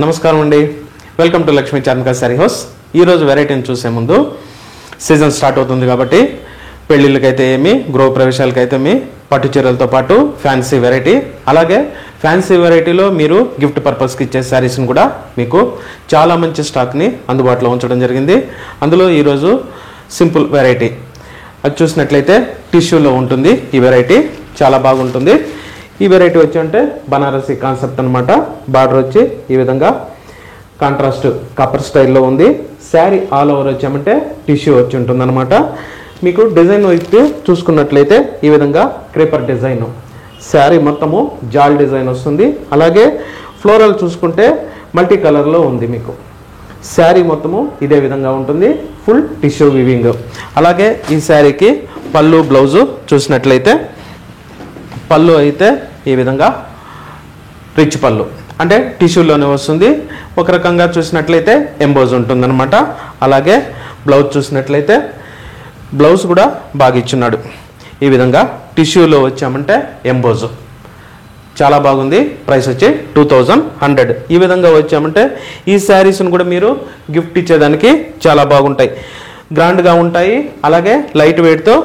నమస్కారం అండి, welcome to Lakshmi Charmika sari house. ఈరోజు వెరైటీని చూసే ముందు సీజన్ స్టార్ట్ అవుతుంది కాబట్టి పెళ్ళిళ్ళకైతే ఏమి, గృహ ప్రవేశాలకైతే ఏమి, పట్టు చీరలతో పాటు ఫ్యాన్సీ వెరైటీ, అలాగే ఫ్యాన్సీ వెరైటీలో మీరు గిఫ్ట్ పర్పస్కి ఇచ్చే శారీస్ని కూడా మీకు చాలా మంచి స్టాక్ని అందుబాటులో ఉంచడం జరిగింది. అందులో ఈరోజు సింపుల్ వెరైటీ అది చూసినట్లయితే టిష్యూలో ఉంటుంది. ఈ వెరైటీ చాలా బాగుంటుంది. ఈ వెరైటీ వచ్చి అంటే బనారసి కాన్సెప్ట్ అనమాట. బార్డర్ వచ్చి ఈ విధంగా కాంట్రాస్ట్ కాపర్ స్టైల్లో ఉంది. శారీ ఆల్ ఓవర్ వచ్చామంటే టిష్యూ వచ్చి ఉంటుంది అనమాట. మీకు డిజైన్ అయితే చూసుకున్నట్లయితే ఈ విధంగా క్రేపర్ డిజైన్, శారీ మొత్తము జాల్ డిజైన్ వస్తుంది. అలాగే ఫ్లోరల్ చూసుకుంటే మల్టీ కలర్లో ఉంది. మీకు శారీ మొత్తము ఇదే విధంగా ఉంటుంది, ఫుల్ టిష్యూ వివింగ్. అలాగే ఈ శారీకి పళ్ళు బ్లౌజు చూసినట్లయితే పళ్ళు అయితే ఈ విధంగా రిచ్ పళ్ళు అంటే టిష్యూలోనే వస్తుంది. ఒక రకంగా చూసినట్లయితే ఎంబోజ్ ఉంటుందన్నమాట. అలాగే బ్లౌజ్ చూసినట్లయితే బ్లౌజ్ కూడా బాగా ఇచ్చున్నాడు. ఈ విధంగా టిష్యూలో వచ్చామంటే ఎంబోజ్ చాలా బాగుంది. ప్రైస్ వచ్చి 2100. ఈ విధంగా వచ్చామంటే ఈ శారీస్ని కూడా మీరు గిఫ్ట్ ఇచ్చేదానికి చాలా బాగుంటాయి, గ్రాండ్గా ఉంటాయి. అలాగే లైట్ వెయిట్తో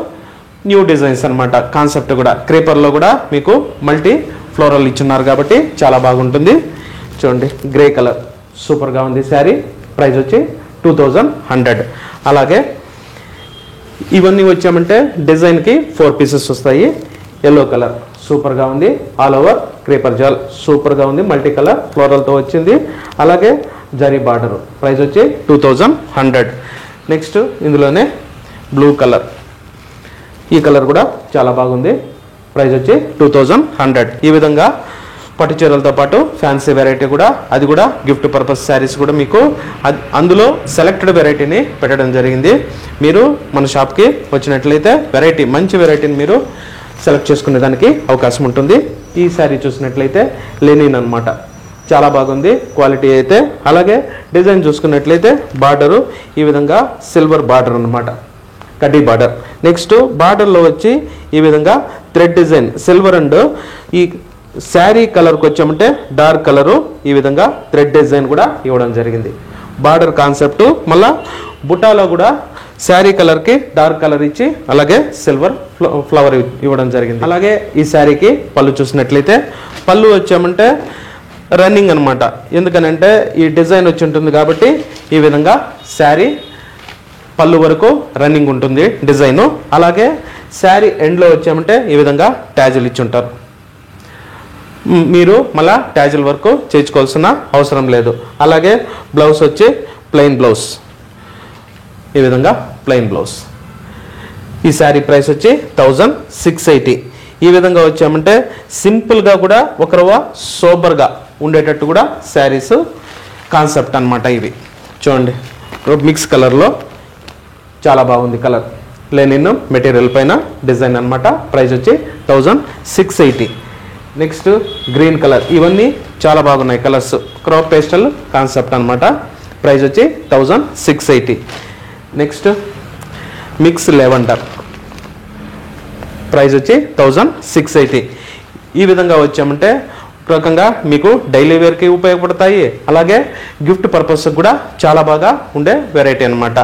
న్యూ డిజైన్స్ అనమాట. కాన్సెప్ట్ కూడా క్రేపర్లో కూడా మీకు మల్టీ ఫ్లోరల్ ఇచ్చున్నారు కాబట్టి చాలా బాగుంటుంది. చూడండి, గ్రే కలర్ సూపర్గా ఉంది శారీ. ప్రైస్ వచ్చి 2100. అలాగే ఇవన్నీ వచ్చామంటే డిజైన్కి 4 పీసెస్ వస్తాయి. ఎల్లో కలర్ సూపర్గా ఉంది, ఆల్ ఓవర్ క్రేపర్ జాల్ సూపర్గా ఉంది, మల్టీ కలర్ ఫ్లోరల్తో వచ్చింది. అలాగే జరీ బార్డర్. ప్రైస్ వచ్చి 2100. నెక్స్ట్ ఇందులోనే బ్లూ కలర్, ఈ కలర్ కూడా చాలా బాగుంది. ప్రైస్ వచ్చి 2100. ఈ విధంగా పట్టు చీరలతో పాటు ఫ్యాన్సీ వెరైటీ కూడా, అది కూడా గిఫ్ట్ పర్పస్ శారీస్ కూడా మీకు అందులో సెలెక్టెడ్ వెరైటీని పెట్టడం జరిగింది. మీరు మన షాప్కి వచ్చినట్లయితే వెరైటీ, మంచి వెరైటీని మీరు సెలెక్ట్ చేసుకునే దానికి అవకాశం ఉంటుంది. ఈ శారీ చూసినట్లయితే లెనిన్ అనమాట, చాలా బాగుంది క్వాలిటీ అయితే. అలాగే డిజైన్ చూసుకున్నట్లయితే బార్డరు ఈ విధంగా సిల్వర్ బార్డర్ అనమాట, కడ్డీ బార్డర్. నెక్స్ట్ బార్డర్లో వచ్చి ఈ విధంగా థ్రెడ్ డిజైన్ సిల్వర్ అండ్ ఈ శారీ కలర్కి వచ్చామంటే డార్క్ కలరు ఈ విధంగా థ్రెడ్ డిజైన్ కూడా ఇవ్వడం జరిగింది. బార్డర్ కాన్సెప్ట్ మళ్ళా బుటాలో కూడా శారీ కలర్కి డార్క్ కలర్ ఇచ్చి అలాగే సిల్వర్ ఫ్లవర్ ఇవ్వడం జరిగింది. అలాగే ఈ శారీకి పళ్ళు చూసినట్లయితే పళ్ళు వచ్చామంటే రన్నింగ్ అనమాట. ఎందుకనంటే ఈ డిజైన్ వచ్చి ఉంటుంది కాబట్టి ఈ విధంగా శారీ పళ్ళు వరకు రన్నింగ్ ఉంటుంది డిజైను. అలాగే శారీ ఎండ్లో వచ్చామంటే ఈ విధంగా ట్యాజులు ఇచ్చి ఉంటారు. మీరు మళ్ళా ట్యాజుల వరకు చేయించుకోవాల్సిన అవసరం లేదు. అలాగే బ్లౌజ్ వచ్చి ప్లెయిన్ బ్లౌజ్, ఈ విధంగా ప్లెయిన్ బ్లౌజ్. ఈ శారీ ప్రైస్ వచ్చి 1680. ఈ విధంగా వచ్చామంటే సింపుల్గా కూడా ఒక రవ్వ సోబర్గా ఉండేటట్టు కూడా శారీస్ కాన్సెప్ట్ అనమాట. ఇవి చూడండి, మిక్స్ కలర్లో చాలా బాగుంది కలర్. లెనిన్ మెటీరియల్ పైన డిజైన్ అనమాట. ప్రైస్ వచ్చి 1680. నెక్స్ట్ గ్రీన్ కలర్, ఇవన్నీ చాలా బాగున్నాయి కలర్స్. క్రాప్ పేస్టల్ కాన్సెప్ట్ అనమాట. ప్రైస్ వచ్చి 1680. నెక్స్ట్ మిక్స్ లెవెండర్, ప్రైస్ వచ్చి 1680. ఈ విధంగా వచ్చామంటే రకంగా మీకు డైలీ వేర్కి ఉపయోగపడతాయి. అలాగే గిఫ్ట్ పర్పస్ కూడా చాలా బాగా ఉండే వెరైటీ అనమాట.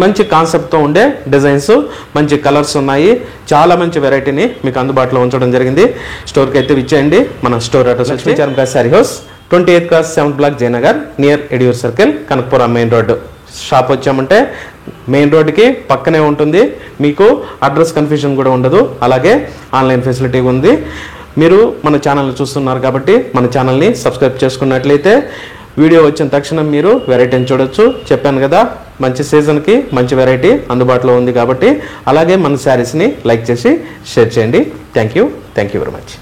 మంచి కాన్సెప్ట్తో ఉండే డిజైన్స్, మంచి కలర్స్ ఉన్నాయి. చాలా మంచి వెరైటీని మీకు అందుబాటులో ఉంచడం జరిగింది. స్టోర్కి అయితే విచ్చేయండి. మన store address Lakshmi Charmika sari house, 28 cross 7th block, Jayanagar, near Yediyur circle, Kanakapura main road. Shop వచ్చామంటే మెయిన్ రోడ్డుకి పక్కనే ఉంటుంది. మీకు అడ్రస్ కన్ఫ్యూజన్ కూడా ఉండదు. అలాగే ఆన్లైన్ ఫెసిలిటీ ఉంది. మీరు మన ఛానల్ని చూస్తున్నారు కాబట్టి మన ఛానల్ని సబ్స్క్రైబ్ చేసుకున్నట్లయితే వీడియో వచ్చిన తక్షణం మీరు వెరైటీని చూడొచ్చు. చెప్పాను కదా, మంచి సీజన్కి మంచి వెరైటీ అందుబాటులో ఉంది కాబట్టి. అలాగే మన శారీస్ని లైక్ చేసి షేర్ చేయండి. Thank you very much.